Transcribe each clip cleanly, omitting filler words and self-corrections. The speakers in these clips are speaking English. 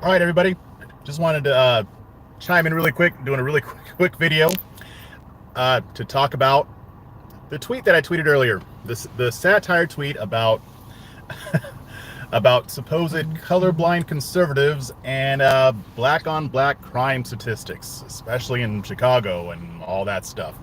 All right, everybody. Just wanted to chime in really quick, doing a really quick video to talk about the tweet that I tweeted earlier. The satire tweet about about supposed colorblind conservatives and black on black crime statistics, especially in Chicago and all that stuff.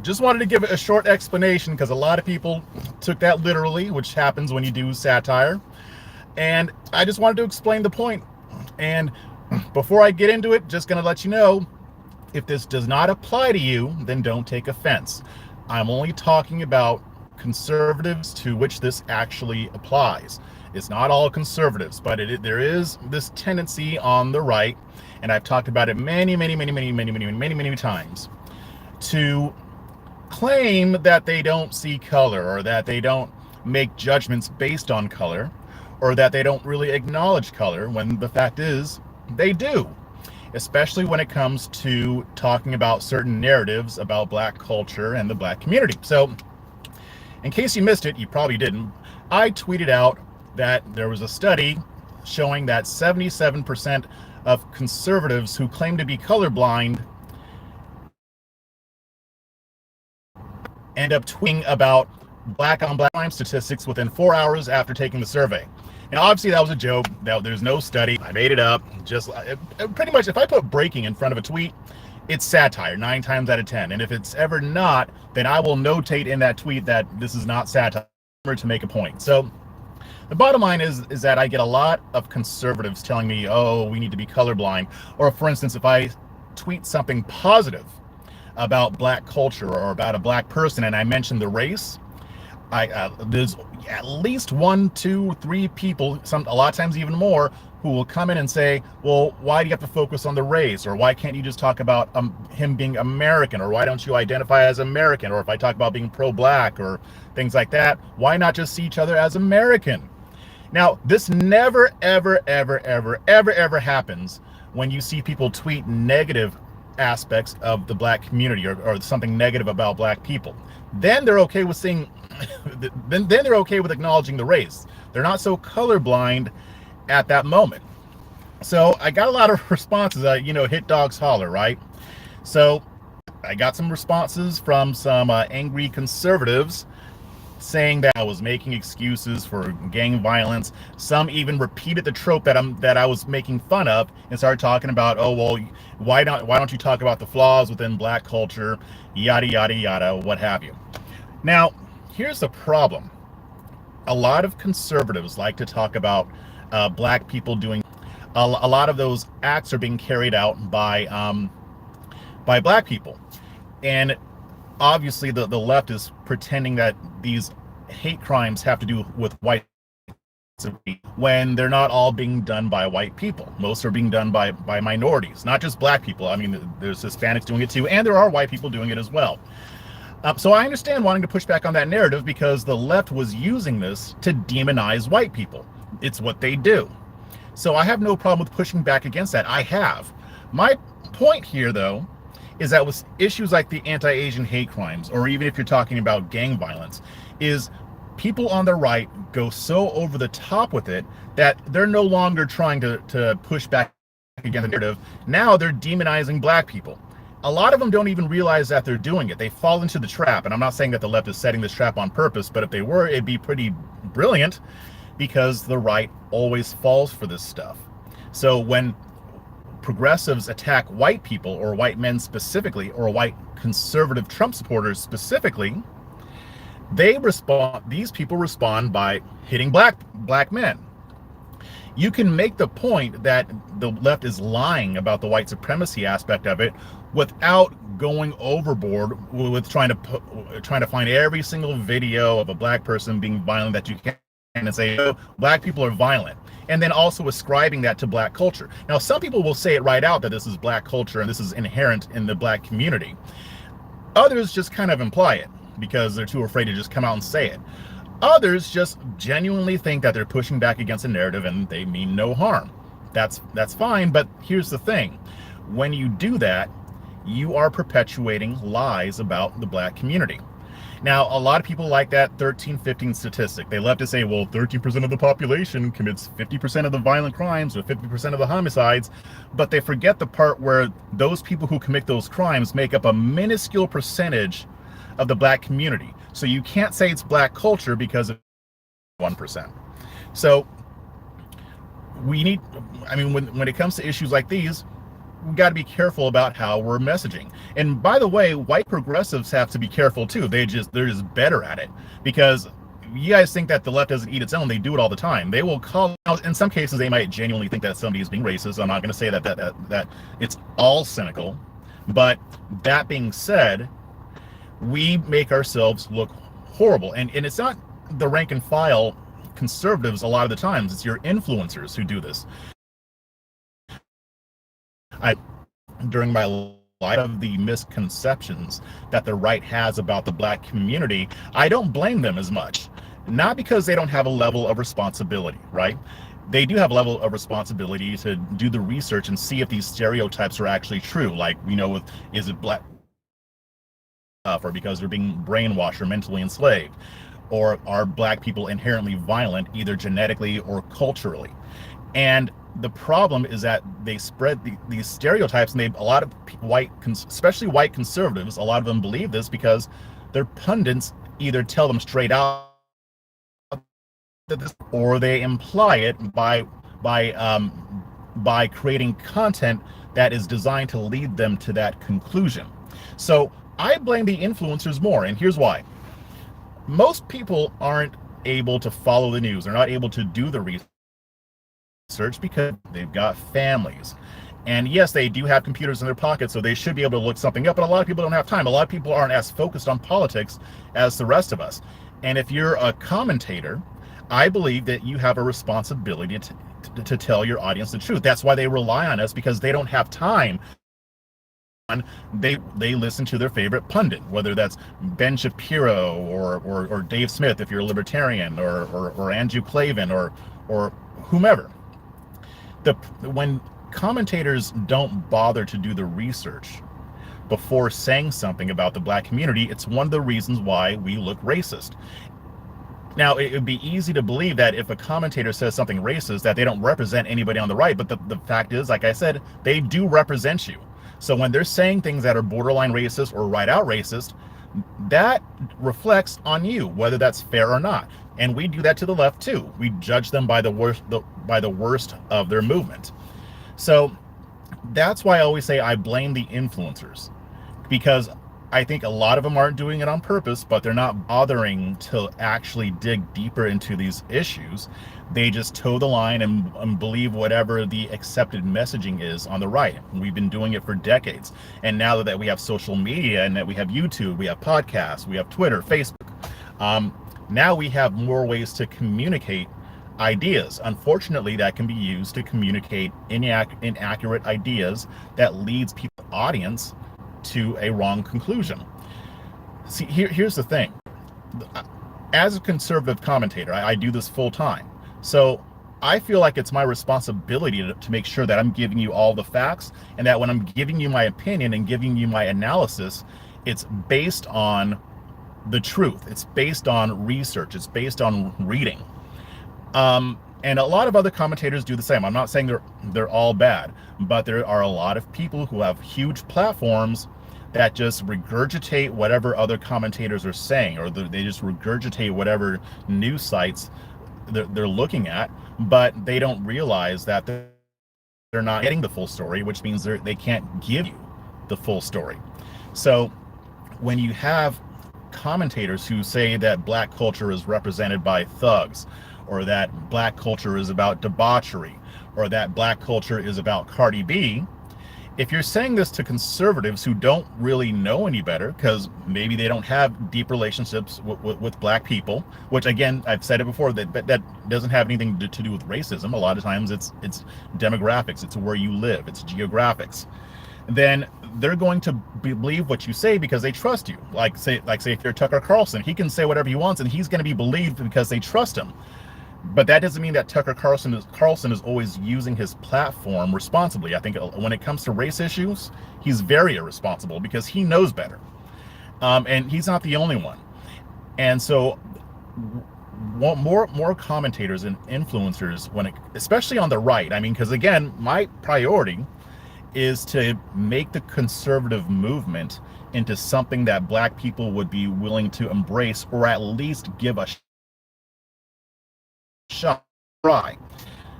Just wanted to give a short explanation because a lot of people took that literally, which happens when you do satire. And I just wanted to explain the point. And before I get into it, just going to let you know, if this does not apply to you, then don't take offense. I'm only talking about conservatives to which this actually applies. It's not all conservatives, but there is this tendency on the right, and I've talked about it many times, to claim that they don't see color, or that they don't make judgments based on color, or that they don't really acknowledge color, when the fact is they do, especially when it comes to talking about certain narratives about black culture and the black community. So in case you missed it, you probably didn't, I tweeted out that there was a study showing that 77% of conservatives who claim to be colorblind end up tweeting about black on black crime statistics within 4 hours after taking the survey. And obviously that was a joke. There's no study. I made it up. Just pretty much, if I put breaking in front of a tweet, it's satire 9 times out of 10. And if it's ever not, then I will notate in that tweet that this is not satire to make a point. So the bottom line is that I get a lot of conservatives telling me, oh, we need to be colorblind. Or for instance, if I tweet something positive about black culture or about a black person and I mention the race, there's at least 1, 2, 3 people, a lot of times even more, who will come in and say, well, why do you have to focus on the race? Or why can't you just talk about him being American? Or why don't you identify as American? Or if I talk about being pro-black or things like that, why not just see each other as American? Now, this never, ever happens when you see people tweet negative aspects of the black community, or something negative about black people. Then they're okay with saying, then they're okay with acknowledging the race. They're not so colorblind at that moment. So I got a lot of responses. Hit dogs holler, right? So I got some responses from some angry conservatives saying that I was making excuses for gang violence. Some even repeated the trope that I was making fun of and started talking about, oh, well, why don't you talk about the flaws within black culture, yada yada, what have you. Now, here's the problem. A lot of conservatives like to talk about black people doing a lot of those acts are being carried out by black people. And obviously the left is pretending that these hate crimes have to do with white, when they're not all being done by white people. Most are being done by minorities, not just black people. I mean, there's Hispanics doing it too, and there are white people doing it as well. So I understand wanting to push back on that narrative, because the left was using this to demonize white people. It's what they do. So I have no problem with pushing back against that. I have. My point here, though, is that with issues like the anti-Asian hate crimes, or even if you're talking about gang violence, is people on the right go so over the top with it that they're no longer trying to push back against the narrative. Now they're demonizing black people. A lot of them don't even realize that they're doing it. They fall into the trap. And I'm not saying that the left is setting this trap on purpose, but if they were, it'd be pretty brilliant, because the right always falls for this stuff. So when progressives attack white people, or white men specifically, or white conservative Trump supporters specifically, these people respond by hitting black men. You can make the point that the left is lying about the white supremacy aspect of it without going overboard with trying to find every single video of a black person being violent that you can, and say, oh, black people are violent, and then also ascribing that to black culture. Now, some people will say it right out that this is black culture and this is inherent in the black community. Others just kind of imply it because they're too afraid to just come out and say it. Others just genuinely think that they're pushing back against a narrative and they mean no harm. That's fine, but here's the thing. When you do that, you are perpetuating lies about the black community. Now, a lot of people like that 13-15 statistic. They love to say, well, 13% of the population commits 50% of the violent crimes or 50% of the homicides, but they forget the part where those people who commit those crimes make up a minuscule percentage of the black community. So you can't say it's black culture because of 1%. So when it comes to issues like these, we've got to be careful about how we're messaging. And by the way, white progressives have to be careful too. They're just better at it, because you guys think that the left doesn't eat its own. They do it all the time. They will call out, in some cases they might genuinely think that somebody is being racist. I'm not going to say that it's all cynical, but that being said, we make ourselves look horrible. And it's not the rank and file conservatives a lot of the times, it's your influencers who do this. During my life, of the misconceptions that the right has about the black community, I don't blame them as much. Not because they don't have a level of responsibility, right? They do have a level of responsibility to do the research and see if these stereotypes are actually true. Like, is it black or because they're being brainwashed or mentally enslaved? Or are black people inherently violent, either genetically or culturally? And the problem is that they spread these stereotypes, and a lot of especially white conservatives, a lot of them believe this because their pundits either tell them straight out that this, or they imply it by creating content that is designed to lead them to that conclusion. So I blame the influencers more, and here's why. Most people aren't able to follow the news. They're not able to do the research because they've got families. And yes, they do have computers in their pockets, so they should be able to look something up, but a lot of people don't have time. A lot of people aren't as focused on politics as the rest of us. And if you're a commentator, I believe that you have a responsibility to tell your audience the truth. That's why they rely on us, because they don't have time. They listen to their favorite pundit, whether that's Ben Shapiro or Dave Smith if you're a libertarian, or Andrew Klavan or whomever. When commentators don't bother to do the research before saying something about the black community, it's one of the reasons why we look racist. Now, it would be easy to believe that if a commentator says something racist, that they don't represent anybody on the right, but the fact is, like I said, they do represent you. So when they're saying things that are borderline racist or right out racist, that reflects on you, whether that's fair or not. And we do that to the left too. We judge them by the worst of their movement. So that's why I always say I blame the influencers, because I think a lot of them aren't doing it on purpose, but they're not bothering to actually dig deeper into these issues. They just toe the line and believe whatever the accepted messaging is on the right. We've been doing it for decades. And now that we have social media and that we have YouTube, we have podcasts, we have Twitter, Facebook, now we have more ways to communicate ideas. Unfortunately, that can be used to communicate inaccurate ideas that leads people's audience to a wrong conclusion. See, here's the thing. As a conservative commentator, I do this full time. So I feel like it's my responsibility to make sure that I'm giving you all the facts, and that when I'm giving you my opinion and giving you my analysis, it's based on the truth. It's based on research. It's based on reading. And a lot of other commentators do the same. I'm not saying they're all bad, but there are a lot of people who have huge platforms that just regurgitate whatever other commentators are saying, or they just regurgitate whatever news sites they're looking at, but they don't realize that they're not getting the full story, which means they can't give you the full story. So when you have commentators who say that black culture is represented by thugs, or that black culture is about debauchery, or that black culture is about Cardi B, if you're saying this to conservatives who don't really know any better, because maybe they don't have deep relationships with black people, which again, I've said it before, that doesn't have anything to do with racism. A lot of times it's demographics, it's where you live, it's geographics. Then they're going to believe what you say because they trust you. Like say if you're Tucker Carlson, he can say whatever he wants and he's going to be believed because they trust him. But that doesn't mean that Tucker Carlson is always using his platform responsibly. I think when it comes to race issues, he's very irresponsible because he knows better. And he's not the only one. And so more commentators and influencers, especially on the right. I mean, because again, my priority is to make the conservative movement into something that black people would be willing to embrace, or at least give a shot. Try.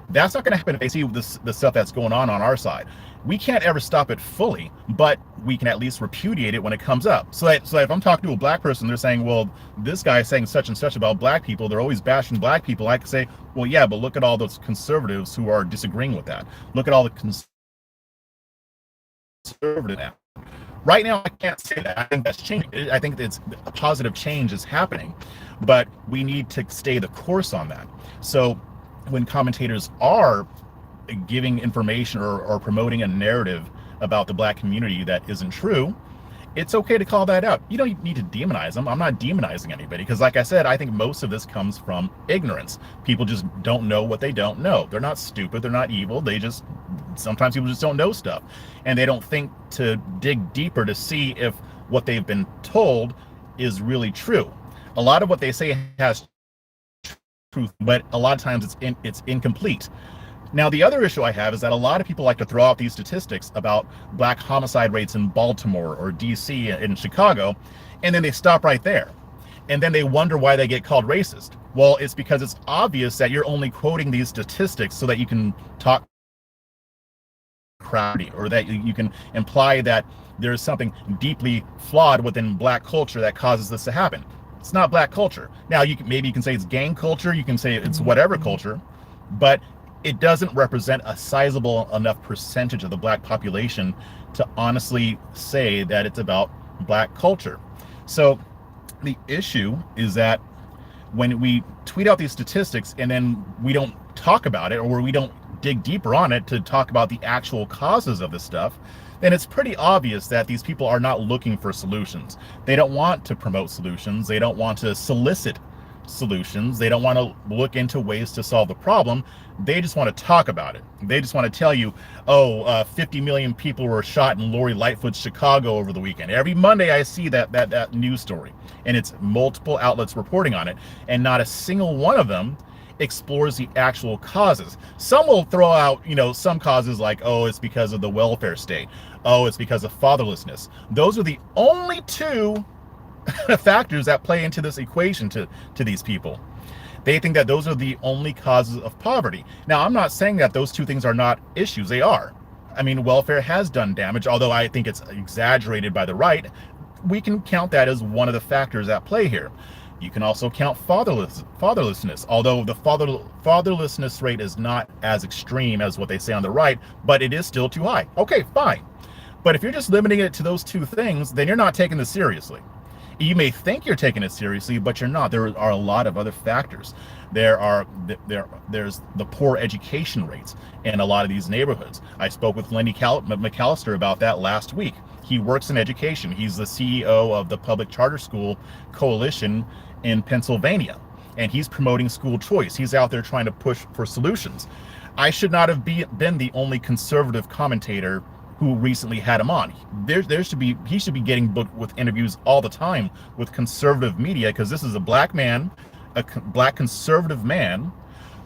That's not going to happen if they see the stuff that's going on our side. We can't ever stop it fully, but we can at least repudiate it when it comes up. So if I'm talking to a black person, they're saying, well, this guy is saying such and such about black people, they're always bashing black people. I can say, well, yeah, but look at all those conservatives who are disagreeing with that. Look at all the conservatives now. Right now, I can't say that. I think that's changing. I think it's a positive change is happening, but we need to stay the course on that. So when commentators are giving information or promoting a narrative about the black community that isn't true, it's okay to call that out. You don't need to demonize them. I'm not demonizing anybody, because like I said, I think most of this comes from ignorance. People just don't know what they don't know. They're not stupid. They're not evil. Sometimes people just don't know stuff, and they don't think to dig deeper to see if what they've been told is really true. A lot of what they say has truth, but a lot of times it's incomplete. Now, the other issue I have is that a lot of people like to throw out these statistics about black homicide rates in Baltimore or DC and Chicago, and then they stop right there. And then they wonder why they get called racist. Well, it's because it's obvious that you're only quoting these statistics so that you can talk crowdy, or that you can imply that there's something deeply flawed within black culture that causes this to happen. It's not black culture. Now, maybe you can say it's gang culture, you can say it's whatever culture, but it doesn't represent a sizable enough percentage of the black population to honestly say that it's about black culture. So the issue is that when we tweet out these statistics and then we don't talk about it, or we don't dig deeper on it to talk about the actual causes of this stuff, then it's pretty obvious that these people are not looking for solutions. They don't want to promote solutions. They don't want to solicit solutions. They don't want to look into ways to solve the problem. They just want to talk about it. They just want to tell you, 50 million people were shot in Lori Lightfoot's Chicago over the weekend. Every Monday I see that news story, and it's multiple outlets reporting on it, and not a single one of them explores the actual causes. Some will throw out, some causes like, it's because of the welfare state. It's because of fatherlessness. Those are the only two factors that play into this equation to these people. They think that those are the only causes of poverty. Now, I'm not saying that those two things are not issues. They are. I mean, welfare has done damage, although I think it's exaggerated by the right. We can count that as one of the factors at play here. You can also count fatherlessness, although the fatherlessness rate is not as extreme as what they say on the right, but it is still too high. Okay, fine. But if you're just limiting it to those two things, then you're not taking this seriously. You may think you're taking it seriously, but you're not. There are a lot of other factors. There's the poor education rates in a lot of these neighborhoods. I spoke with Lenny McAllister about that last week. He works in education. He's the CEO of the Public Charter School Coalition in Pennsylvania, and he's promoting school choice. He's out there trying to push for solutions. I should not have been the only conservative commentator who recently had him on. He should be getting booked with interviews all the time with conservative media, because this is a black man, black conservative man,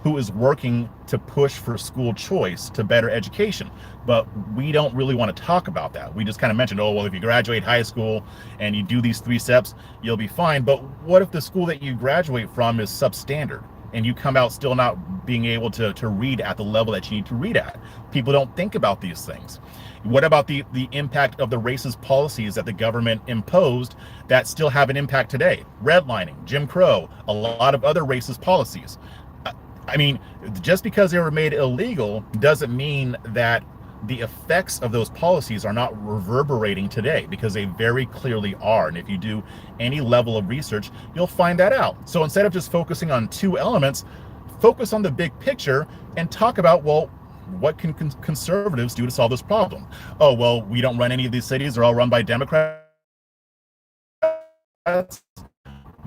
who is working to push for school choice to better education. But we don't really want to talk about that. We just kind of mentioned, if you graduate high school and you do these 3 steps, you'll be fine. But what if the school that you graduate from is substandard, and you come out still not being able to read at the level that you need to read at? People don't think about these things. What about the impact of the racist policies that the government imposed that still have an impact today? Redlining, Jim Crow, a lot of other racist policies. I mean, just because they were made illegal doesn't mean that the effects of those policies are not reverberating today, because they very clearly are. And if you do any level of research, you'll find that out. So instead of just focusing on 2 elements, focus on the big picture and talk about, what can conservatives do to solve this problem? We don't run any of these cities. They're all run by Democrats.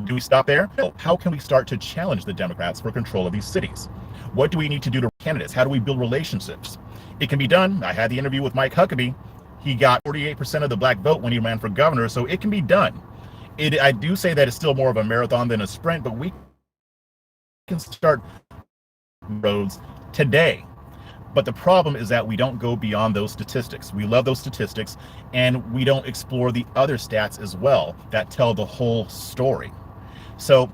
Do we stop there? No. How can we start to challenge the Democrats for control of these cities? What do we need to do to candidates? How do we build relationships? It can be done. I had the interview with Mike Huckabee. He got 48% of the black vote when he ran for governor, so it can be done. I do say that it's still more of a marathon than a sprint, but we can start roads today. But the problem is that we don't go beyond those statistics. We love those statistics, and we don't explore the other stats as well that tell the whole story. So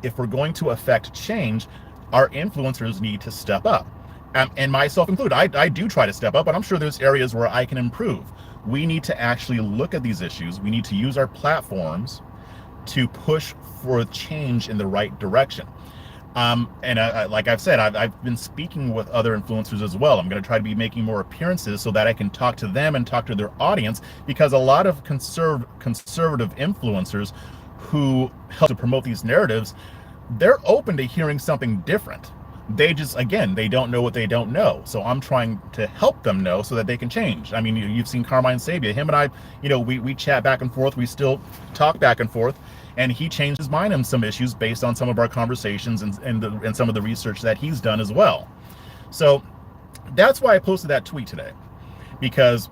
if we're going to affect change, our influencers need to step up. And myself included, I do try to step up, but I'm sure there's areas where I can improve. We need to actually look at these issues. We need to use our platforms to push for change in the right direction. Like I've said, I've been speaking with other influencers as well. I'm going to try to be making more appearances so that I can talk to them and talk to their audience, because a lot of conservative influencers who help to promote these narratives, they're open to hearing something different. They just, again, they don't know what they don't know. So I'm trying to help them know so that they can change. I mean, you've seen Carmine Sabia. Him and I, we chat back and forth. We still talk back and forth. And he changed his mind on some issues based on some of our conversations and some of the research that he's done as well. So that's why I posted that tweet today, because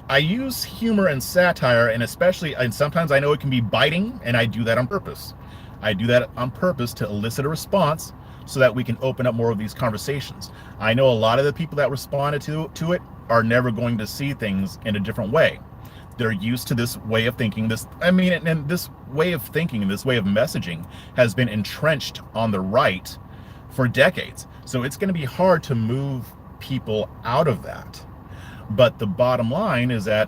I use humor and satire, and sometimes I know it can be biting, and I do that on purpose. I do that on purpose to elicit a response so that we can open up more of these conversations. I know a lot of the people that responded to it are never going to see things in a different way. They're used to this way of thinking. And this way of thinking and this way of messaging has been entrenched on the right for decades. So it's going to be hard to move people out of that. But the bottom line is that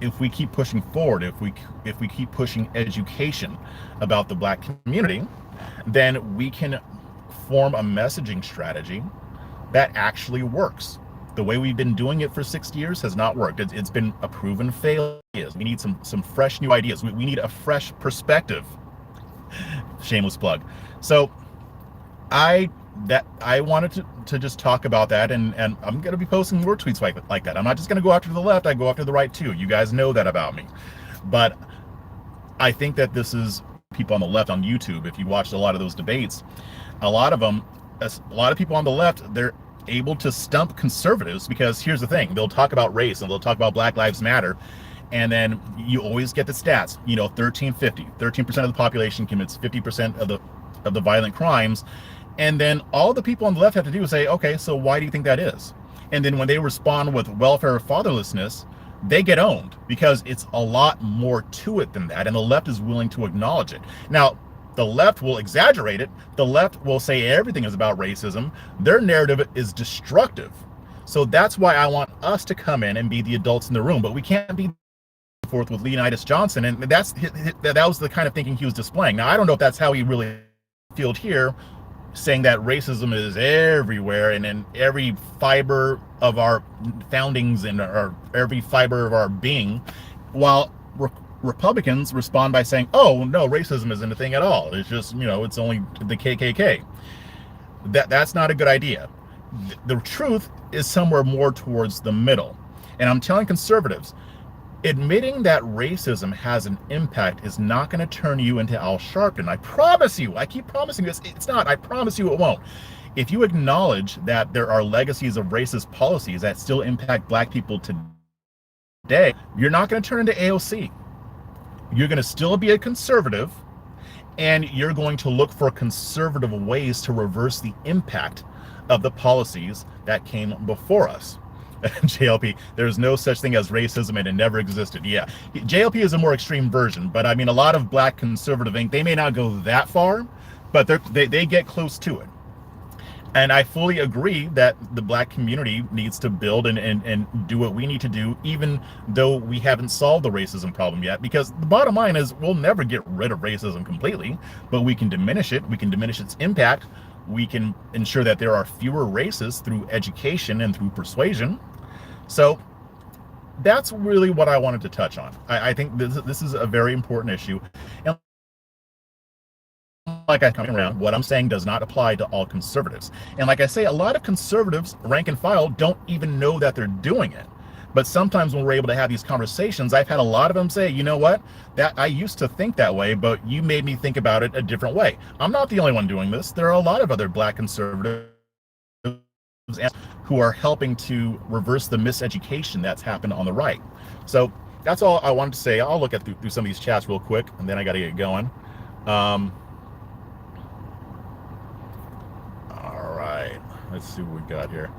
if we keep pushing forward, if we keep pushing education about the Black community, then we can form a messaging strategy that actually works. The way we've been doing it for 6 years has not worked. It's been a proven failure. We need some fresh new ideas. We need a fresh perspective. Shameless plug. So I wanted to just talk about that, and I'm going to be posting more tweets like that. I'm not just going to go after the left. I go after the right too. You guys know that about me. But I think that this is people on the left on YouTube. If you watched a lot of those debates, a lot of people on the left, they're able to stump conservatives, because here's the thing: they'll talk about race and they'll talk about Black Lives Matter, and then you always get the stats. 13% of the population commits 50% of the violent crimes, and then all the people on the left have to do is say, okay, so why do you think that is? And then when they respond with welfare or fatherlessness, they get owned, because it's a lot more to it than that, and the left is willing to acknowledge it. Now, the left will exaggerate it. The left will say everything is about racism. Their narrative is destructive. So that's why I want us to come in and be the adults in the room. But we can't be forth with Leonidas Johnson, and that was the kind of thinking he was displaying. Now, I don't know if that's how he really feels here, saying that racism is everywhere and in every fiber of our foundings and every fiber of our being, while Republicans respond by saying, oh, no, racism isn't a thing at all. It's just, it's only the KKK. That's not a good idea. The truth is somewhere more towards the middle. And I'm telling conservatives, admitting that racism has an impact is not going to turn you into Al Sharpton. I promise you. I keep promising this. It's not. I promise you it won't. If you acknowledge that there are legacies of racist policies that still impact Black people today, you're not going to turn into AOC. You're going to still be a conservative, and you're going to look for conservative ways to reverse the impact of the policies that came before us. JLP, there's no such thing as racism, and it never existed. Yeah, JLP is a more extreme version, but I mean, a lot of Black conservative ink, they may not go that far, but they get close to it. And I fully agree that the Black community needs to build and do what we need to do, even though we haven't solved the racism problem yet. Because the bottom line is, we'll never get rid of racism completely, but we can diminish it. We can diminish its impact. We can ensure that there are fewer racists through education and through persuasion. So that's really what I wanted to touch on. I think this is a very important issue. And like I'm coming around, what I'm saying does not apply to all conservatives. And like I say, a lot of conservatives, rank and file, don't even know that they're doing it. But sometimes when we're able to have these conversations, I've had a lot of them say, you know what, that I used to think that way, but you made me think about it a different way. I'm not the only one doing this. There are a lot of other Black conservatives who are helping to reverse the miseducation that's happened on the right. So that's all I wanted to say. I'll look at through some of these chats real quick, and then I got to get going. Um, all right, let's see what we got here.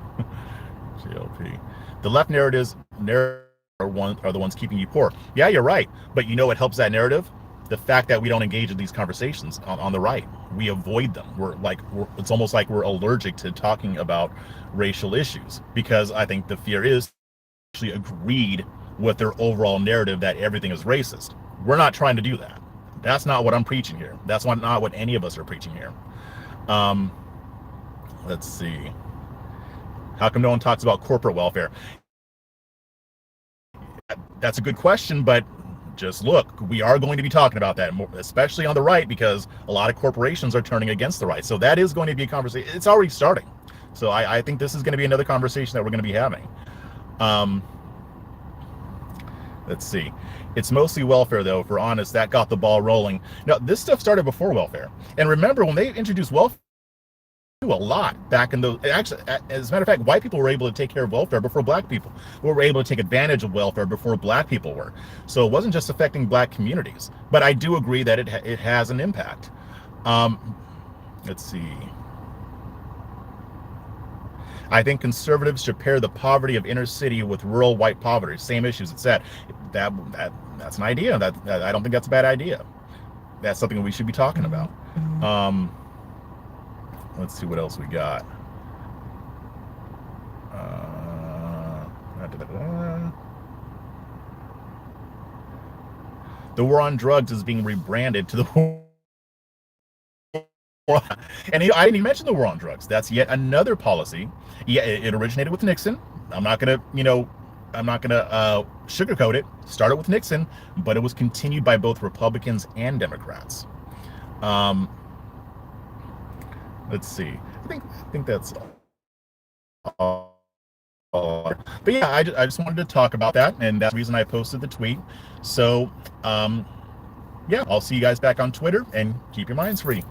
GLP. The left narratives are the ones keeping you poor. Yeah, you're right. But you know what helps that narrative? The fact that we don't engage in these conversations on the right. We avoid them. It's almost like we're allergic to talking about racial issues, because I think the fear is actually agreed with their overall narrative that everything is racist. We're not trying to do that. That's not what I'm preaching here. That's not what any of us are preaching here. Let's see. How come no one talks about corporate welfare? That's a good question, but just look, we are going to be talking about that, especially on the right, because a lot of corporations are turning against the right. So that is going to be a conversation. It's already starting. So I think this is going to be another conversation that we're going to be having. Let's see. It's mostly welfare, though. For honest, that got the ball rolling. Now, this stuff started before welfare. And remember, when they introduced welfare, a lot back in the, actually, as a matter of fact, white people were able to take care of welfare before black people. We were able to take advantage of welfare before black people were. So it wasn't just affecting black communities. But I do agree that it has an impact. Let's see. I think conservatives should pair the poverty of inner city with rural white poverty. Same issues. It said that's an idea. That I don't think that's a bad idea. That's something we should be talking about. Let's see what else we got. The war on drugs is being rebranded to the war. And I didn't even mention the war on drugs. That's yet another policy. Yeah, it originated with Nixon. I'm not gonna sugarcoat it. Started with Nixon, but it was continued by both Republicans and Democrats. Let's see. I think that's all. But yeah, I just wanted to talk about that, and that's the reason I posted the tweet. So, yeah, I'll see you guys back on Twitter, and keep your minds free.